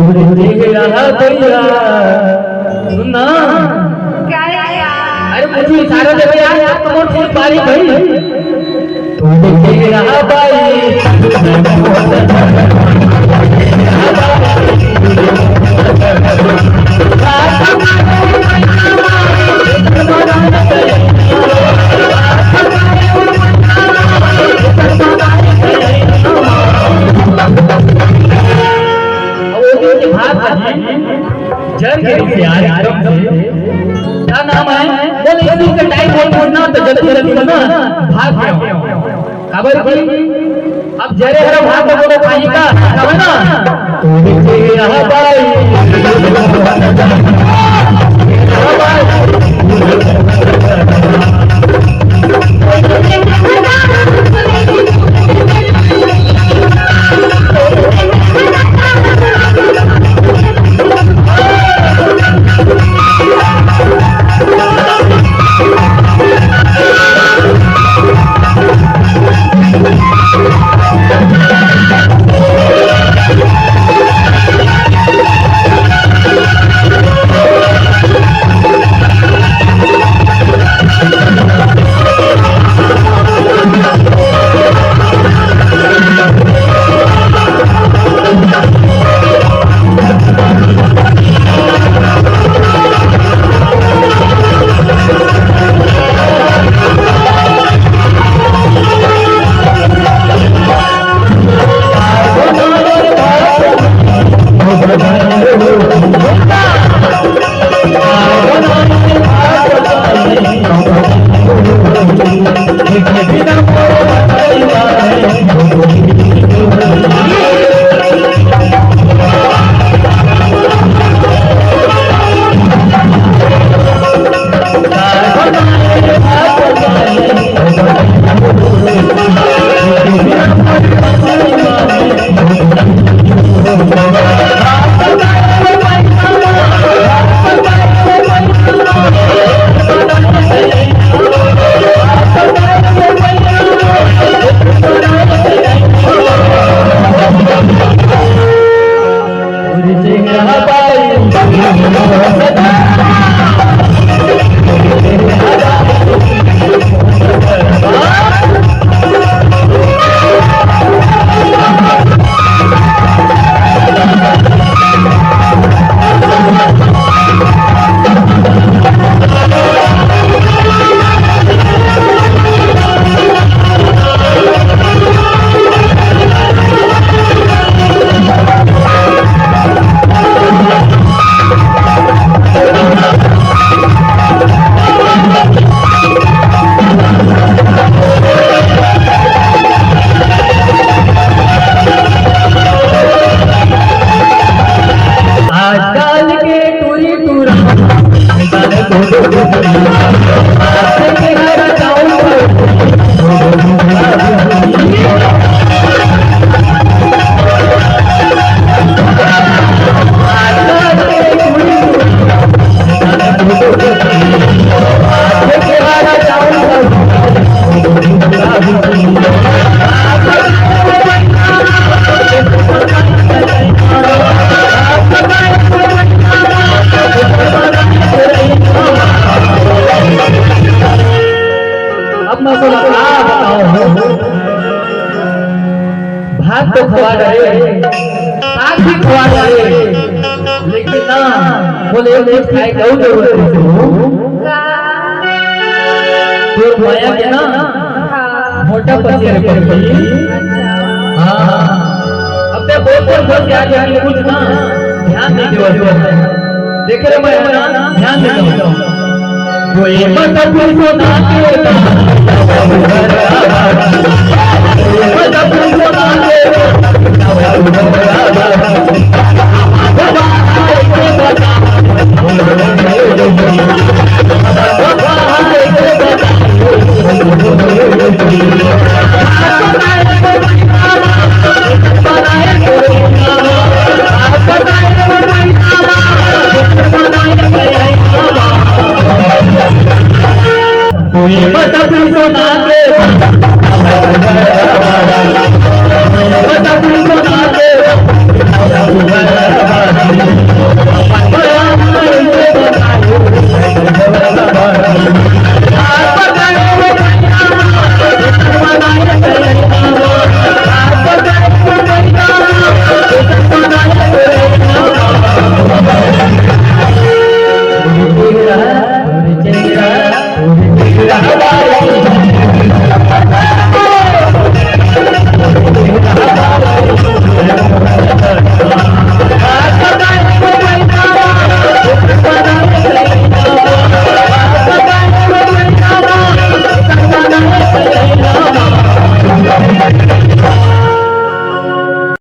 रहा भैया सुनना क्या है यार? अरे मुझे इशारा दे यार आप तो मोर फोन पारी भाई तू देखे रहा भाई जर के से यार एकदम से क्या नाम है बोले इसी का टाइम बोल बोलना तो जल्दी जल्दी बोलना भाग गया खबर की अब जरे हर भाग बोलो खाई का है ना तू देखे रहा भाई भात तो खवा रहे साग भी खवा रहे लेकिन ना बोले एक खाए क्यों जरूरत है तो माया के ना मोटा पसियर पर गई हां अब तो बहुत बहुत याद है कुछ ना ध्यान नहीं देवा देख रहे मैं ध्यान देता हूं कोई मत पूछो ना के